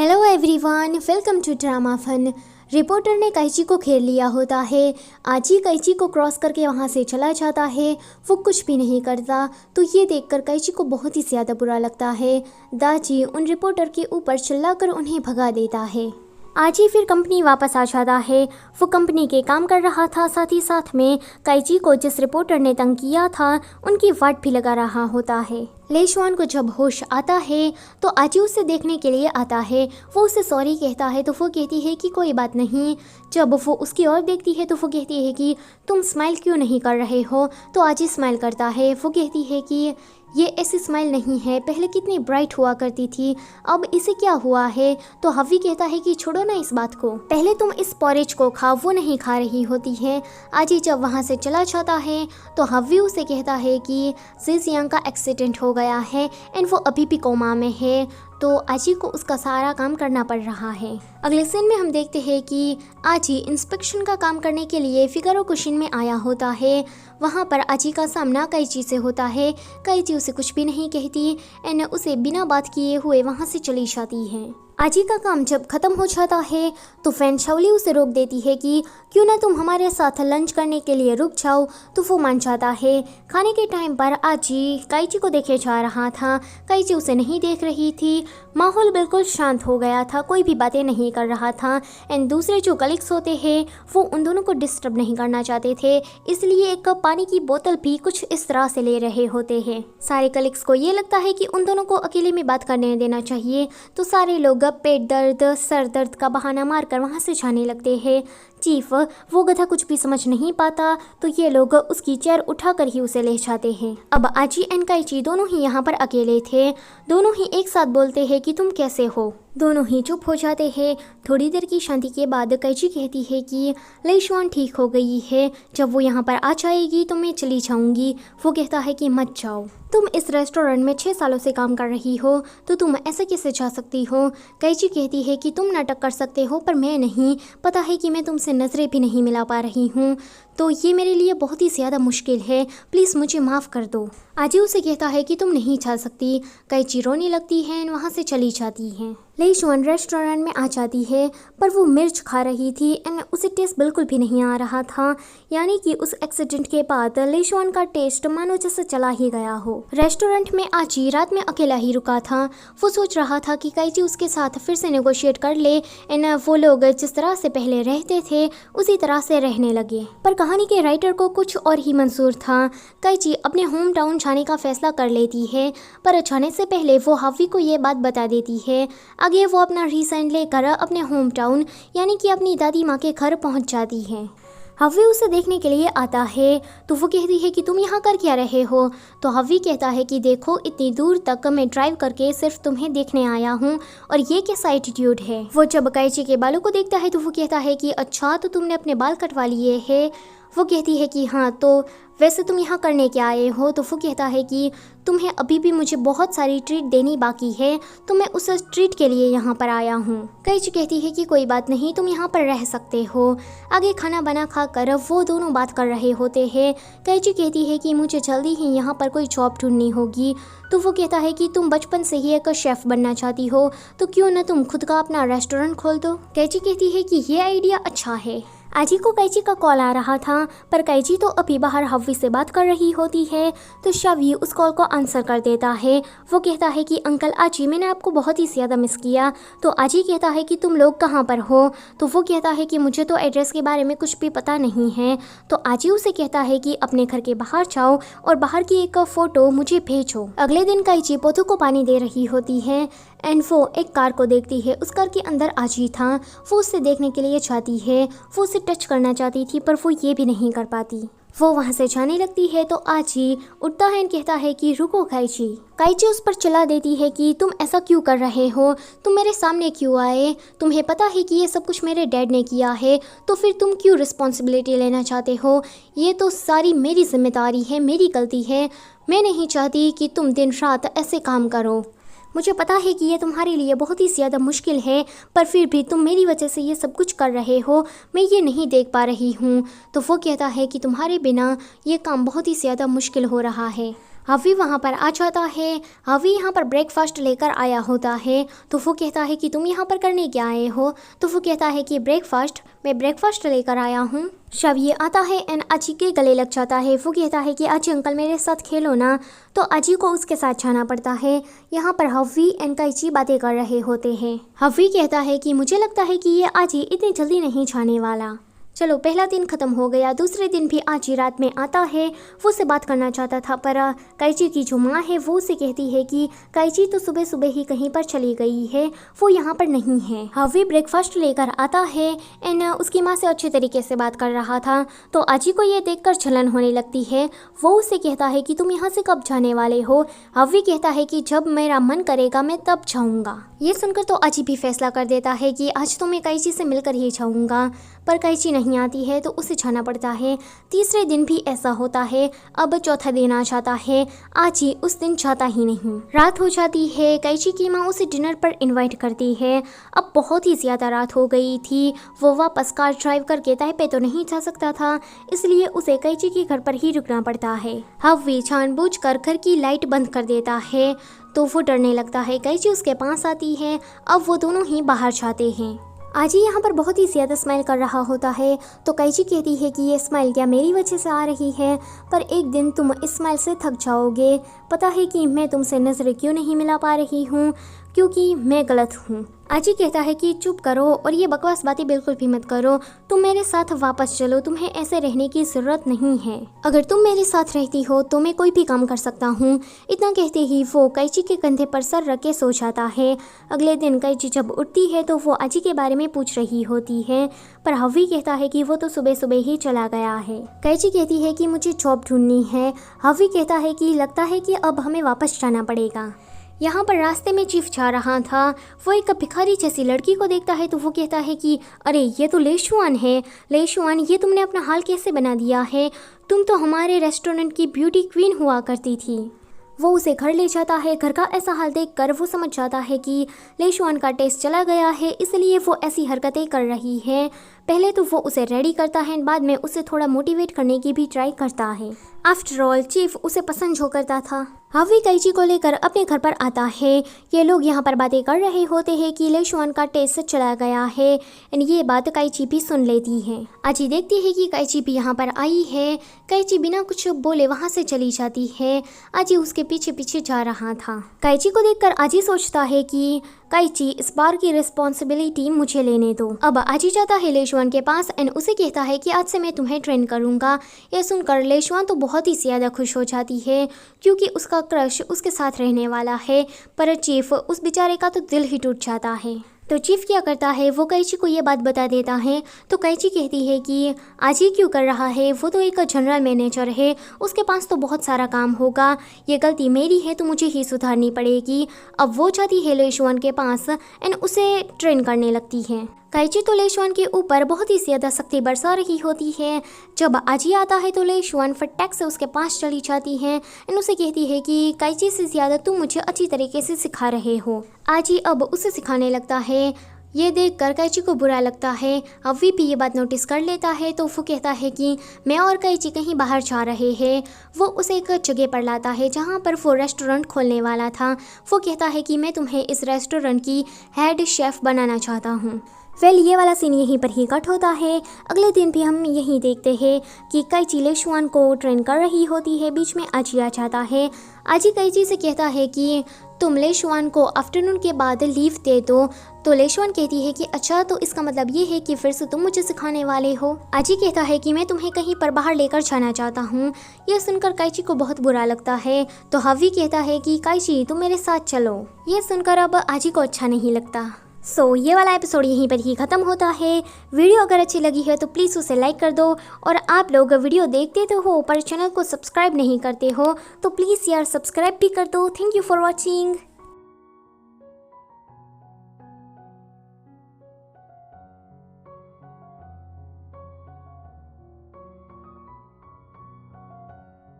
Hello everyone, welcome to drama fun. Reporter ने कैची को घेर लिया होता है। आजी कैची को क्रॉस करके वहाँ से चला जाता है। वो कुछ भी नहीं करता तो ये देखकर कैची को बहुत ही ज़्यादा बुरा लगता है। दाजी उन रिपोर्टर के ऊपर चिल्लाकर उन्हें भगा देता है। आजी फिर कंपनी वापस आ जाता है। वो कंपनी के काम कर रहा था, साथ ही साथ में कैची को जिस रिपोर्टर ने तंग किया था उनकी वाट भी लगा रहा होता है। लेशवान को जब होश आता है तो आजी उसे देखने के लिए आता है। वो उसे सॉरी कहता है तो वो कहती है कि कोई बात नहीं। जब वो उसकी ओर देखती है तो वो कहती है कि तुम स्माइल क्यों नहीं कर रहे हो, तो आजी स्माइल करता है। वो कहती है कि ये ऐसी स्माइल नहीं है, पहले कितनी ब्राइट हुआ करती थी, अब इसे क्या हुआ है। तो हवी कहता है कि छोड़ो ना इस बात को, पहले तुम इस पॉरेज को खाओ। वो नहीं खा रही होती है। आजी जब वहाँ से चला जाता है तो हवी उसे कहता है कि जियांग का एक्सीडेंट हो गया है एंड वो अभी भी कोमा में है, तो आजी को उसका सारा काम करना पड़ रहा है। अगले सीन में हम देखते हैं कि आजी इंस्पेक्शन का काम करने के लिए फिगारो कुशिन में आया होता है। वहाँ पर आजी का सामना कैची से होता है। कैची उसे कुछ भी नहीं कहती एंड उसे बिना बात किए हुए वहाँ से चली जाती है। आजी का काम जब खत्म हो जाता है तो फैन शाओली उसे रोक देती है कि क्यों ना तुम हमारे साथ लंच करने के लिए रुक जाओ, तो वो मान जाता है। खाने के टाइम पर आजी कैची को देखे जा रहा था। कैची उसे नहीं देख रही थी। माहौल बिल्कुल शांत हो गया था, कोई भी बातें नहीं कर रहा था एंड दूसरे जो कलीग्स होते हैं वो उन दोनों को डिस्टर्ब नहीं करना चाहते थे, इसलिए एक कप पानी की बोतल भी कुछ इस तरह से ले रहे होते हैं। सारे कलीग्स को ये लगता है कि उन दोनों को अकेले में बात करने देना चाहिए, तो सारे लोग पेट दर्द, सर दर्द का बहाना मारकर वहाँ से जाने लगते हैं। चीफ वो गधा कुछ भी समझ नहीं पाता तो ये लोग उसकी चेयर उठाकर ही उसे ले जाते हैं। अब आजी एंड कैची दोनों ही यहाँ पर अकेले थे। दोनों ही एक साथ बोलते हैं कि तुम कैसे हो। दोनों ही चुप हो जाते हैं। थोड़ी देर की शांति के बाद कैची कहती है कि लेशवान ठीक हो गई है, जब वो यहाँ पर आ जाएगी तो मैं चली जाऊँगी। वो कहता है कि मत जाओ, तुम इस रेस्टोरेंट में 6 सालों से काम कर रही हो तो तुम ऐसे कैसे जा सकती हो। कैची कहती है कि तुम नाटक कर सकते हो पर मैं नहीं, पता है कि मैं तुमसे नज़रें भी नहीं मिला पा रही हूँ, तो ये मेरे लिए बहुत ही ज़्यादा मुश्किल है, प्लीज़ मुझे माफ़ कर दो। आजी उसे कहता है कि तुम नहीं जा सकती। कैची रोने लगती है और वहाँ से चली जाती है। लेशवान रेस्टोरेंट में आ जाती है पर वो मिर्च खा रही थी एंड उसे टेस्ट बिल्कुल भी नहीं आ रहा था, यानी कि उस एक्सीडेंट के बाद लेशवान का टेस्ट मानो जैसे चला ही गया हो। रेस्टोरेंट में आजी रात में अकेला ही रुका था। वो सोच रहा था कि कैची उसके साथ फिर से नेगोशिएट कर ले एंड वो लोग जिस तरह से पहले रहते थे उसी तरह से रहने लगे। पर कहानी के राइटर को कुछ और ही मंजूर था। कैची अपने होम टाउन जाने का फैसला कर लेती है, पर जाने से पहले वो हवी को ये बात बता देती है। आगे वो अपना रिसाइन लेकर अपने होम टाउन यानी कि अपनी दादी माँ के घर पहुँच जाती है। हवी उसे देखने के लिए आता है तो वो कहती है कि तुम यहाँ कर क्या रहे हो। तो हवी कहता है कि देखो, इतनी दूर तक मैं ड्राइव करके सिर्फ तुम्हें देखने आया हूँ और ये कैसा एटीट्यूड है। वो जब कैची के बालों को देखता है तो वो कहता है कि अच्छा, तो तुमने अपने बाल कटवा लिए हैं। वो कहती है कि हाँ, तो वैसे तुम यहाँ करने क्या आए हो। तो वो कहता है कि तुम्हें अभी भी मुझे बहुत सारी ट्रीट देनी बाकी है, तो मैं उस ट्रीट के लिए यहाँ पर आया हूँ। कैची कहती है कि कोई बात नहीं, तुम यहाँ पर रह सकते हो। आगे खाना बना खाकर वो दोनों बात कर रहे होते हैं। कैची कहती है कि मुझे जल्दी ही यहाँ पर कोई जॉब ढूंढनी होगी। तो वो कहता है कि तुम बचपन से ही एक शेफ़ बनना चाहती हो, तो क्यों ना तुम खुद का अपना रेस्टोरेंट खोल दो। कैची कहती है कि ये आइडिया अच्छा है। आजी को कैची का कॉल आ रहा था पर कैची तो अभी बाहर हवी से बात कर रही होती है, तो शवी उस कॉल को आंसर कर देता है। वो कहता है कि अंकल आजी, मैंने आपको बहुत ही ज़्यादा मिस किया। तो आजी कहता है कि तुम लोग कहाँ पर हो। तो वो कहता है कि मुझे तो एड्रेस के बारे में कुछ भी पता नहीं है। तो आजी उसे कहता है कि अपने घर के बाहर जाओ और बाहर की एक फ़ोटो मुझे भेजो। अगले दिन कैची पौधों को पानी दे रही होती है एंड वो एक कार को देखती है। उस कार के अंदर आजी था। वो उसे देखने के लिए जाती है। वो उसे टच करना चाहती थी पर वो ये भी नहीं कर पाती। वो वहाँ से जाने लगती है तो आजी उठता है और कहता है कि रुको कैची। कैची उस पर चिल्ला देती है कि तुम ऐसा क्यों कर रहे हो, तुम मेरे सामने क्यों आए, तुम्हें पता है कि ये सब कुछ मेरे डैड ने किया है, तो फिर तुम क्यों रिस्पॉन्सिबिलिटी लेना चाहते हो। ये तो सारी मेरी जिम्मेदारी है, मेरी गलती है। मैं नहीं चाहती कि तुम दिन रात ऐसे काम करो। मुझे पता है कि ये तुम्हारे लिए बहुत ही ज़्यादा मुश्किल है, पर फिर भी तुम मेरी वजह से ये सब कुछ कर रहे हो, मैं ये नहीं देख पा रही हूँ। तो वो कहता है कि तुम्हारे बिना ये काम बहुत ही ज़्यादा मुश्किल हो रहा है। हवी वहाँ पर आ जाता है। हवी यहाँ पर ब्रेकफास्ट लेकर आया होता है। तो वो कहता है कि तुम यहाँ पर करने क्या आए हो? तो वो कहता है कि मैं ब्रेकफास्ट लेकर आया हूँ। शव ये आता है एंड अजी के गले लग जाता है। वो कहता है कि अजी अंकल मेरे साथ खेलो ना। तो अजी को उसके साथ जाना पड़ता है। यहाँ पर हवी एंड कैची बातें कर रहे होते हैं। हवी कहता है कि मुझे लगता है कि ये अजी इतनी जल्दी नहीं जाने वाला। चलो पहला दिन ख़त्म हो गया। दूसरे दिन भी आजी रात में आता है। वो उससे बात करना चाहता था पर कैची की जो माँ है वो उसे कहती है कि कैची तो सुबह सुबह ही कहीं पर चली गई है, वो यहाँ पर नहीं है। हवी ब्रेकफास्ट लेकर आता है एंड उसकी माँ से अच्छे तरीके से बात कर रहा था। तो आजी को ये देखकर जलन होने लगती है। वो उसे कहता है कि तुम यहाँ से कब जाने वाले हो? हवी कहता है कि जब मेरा मन करेगा मैं तब जाऊँगा। ये सुनकर तो आजी भी फैसला कर देता है कि आज तो मैं कैची से मिलकर ही जाऊँगा। पर कैची नहीं आती है तो उसे जाना पड़ता है। तीसरे दिन भी ऐसा होता है। अब चौथा दिन आ जाता है। आजी उस दिन जाता ही नहीं। रात हो जाती है। कैची की माँ उसे डिनर पर इनवाइट करती है। अब बहुत ही ज़्यादा रात हो गई थी। वो वापस कार ड्राइव करके ताइपे तो नहीं जा सकता था, इसलिए उसे कैची के घर पर ही रुकना पड़ता है। हवी जानबूझकर घर की लाइट बंद कर देता है तो वो डरने लगता है। कैची उसके पास आती है। अब वो दोनों ही बाहर जाते हैं। आजी यहाँ पर बहुत ही ज़्यादा स्माइल कर रहा होता है। तो कैची कहती है कि ये स्माइल क्या मेरी वजह से आ रही है? पर एक दिन तुम इस स्माइल से थक जाओगे। पता है कि मैं तुमसे नज़र क्यों नहीं मिला पा रही हूँ? क्योंकि मैं गलत हूँ। आजी कहता है कि चुप करो और ये बकवास बातें बिल्कुल भी मत करो। तुम मेरे साथ वापस चलो, तुम्हें ऐसे रहने की ज़रूरत नहीं है। अगर तुम मेरे साथ रहती हो तो मैं कोई भी काम कर सकता हूँ। इतना कहते ही वो कैची के कंधे पर सर रख के सो जाता है। अगले दिन कैची जब उठती है तो वो आजी के बारे में पूछ रही होती है, पर हवी कहता है कि वो तो सुबह सुबह ही चला गया है। कैची कहती है कि मुझे जॉब ढूंढनी है। हवी कहता है कि लगता है कि अब हमें वापस जाना पड़ेगा। यहाँ पर रास्ते में चीफ जा रहा था। वो एक भिखारी जैसी लड़की को देखता है तो वो कहता है कि अरे ये तो लेशुआन है। लेशुआन, ये तुमने अपना हाल कैसे बना दिया है? तुम तो हमारे रेस्टोरेंट की ब्यूटी क्वीन हुआ करती थी। वो उसे घर ले जाता है। घर का ऐसा हाल देखकर वो समझ जाता है कि लेशुआन का टेस्ट चला गया है, इसलिए वो ऐसी हरकतें कर रही है। पहले तो वो उसे रेडी करता है, बाद में उसे थोड़ा मोटिवेट करने की भी ट्राई करता है। आफ्टर ऑल चीफ उसे पसंद जो करता था। हवी कैची को लेकर अपने घर पर आता है। ये लोग यहाँ पर बातें कर रहे होते हैं कि लेशुआन का टेस्ट चला गया है एंड ये बात कैची भी सुन लेती है। आजी देखती है कि कैची भी यहाँ पर आई है। कैची बिना कुछ बोले वहाँ से चली जाती है। आजी उसके पीछे पीछे जा रहा था। कैची को देखकर आजी सोचता है कि कैची इस बार की रिस्पॉन्सिबिलिटी मुझे लेने दो। अब आजी जाता है लेशुआन के पास एंड उसे कहता है कि आज से मैं तुम्हें ट्रेन करूँगा। यह सुनकर लेशुआन तो बहुत ही ज़्यादा खुश हो जाती है क्योंकि उसका क्रश उसके साथ रहने वाला है। पर चीफ उस बेचारे का तो दिल ही टूट जाता है। तो चीफ क्या करता है, वो कैची को ये बात बता देता है। तो कैची कहती है कि आज ये क्यों कर रहा है? वो तो एक जनरल मैनेजर है, उसके पास तो बहुत सारा काम होगा। ये गलती मेरी है तो मुझे ही सुधारनी पड़ेगी। अब वो जाती है लेशुआन के पास एंड उसे ट्रेन करने लगती है। कैची तो लेशुआन के ऊपर बहुत ही ज़्यादा सख्ती बरसा रही होती है। जब आजी आता है तो लेशुआन फटाक से उसके पास चली जाती है एंड उसे कहती है कि कैची से ज़्यादा तुम मुझे अच्छी तरीके से सिखा रहे हो। आजी अब उसे सिखाने लगता है। ये देखकर कैची को बुरा लगता है। हवी भी ये बात नोटिस कर लेता है तो वो कहता है कि मैं और कैची कहीं बाहर जा रहे हैं। वो उसे एक जगह पर लाता है जहाँ पर वो रेस्टोरेंट खोलने वाला था। वो कहता है कि मैं तुम्हें इस रेस्टोरेंट की हेड शेफ़ बनाना चाहता हूँ। ये वाला सीन यहीं पर ही कट होता है। अगले दिन भी हम यही देखते हैं कि कैची लेशुआन को ट्रेन कर रही होती है। बीच में आजी आ जाता है। आजी कैची से कहता है कि तुम लेशुआन को आफ्टरनून के बाद लीव दे दो। तो लेशुआन कहती है कि अच्छा, तो इसका मतलब ये है कि फिर से तुम मुझे सिखाने वाले हो। आजी कहता है कि मैं तुम्हें कहीं पर बाहर लेकर जाना चाहता हूँ। यह सुनकर कैची को बहुत बुरा लगता है। तो हवी कहता है कि कैची तुम मेरे साथ चलो। यह सुनकर अब आजी को अच्छा नहीं लगता। ये वाला एपिसोड यहीं पर ही ख़त्म होता है। वीडियो अगर अच्छी लगी है तो प्लीज़ उसे लाइक कर दो। और आप लोग वीडियो देखते तो हो पर चैनल को सब्सक्राइब नहीं करते हो तो प्लीज़ यार सब्सक्राइब भी कर दो। Thank you for watching.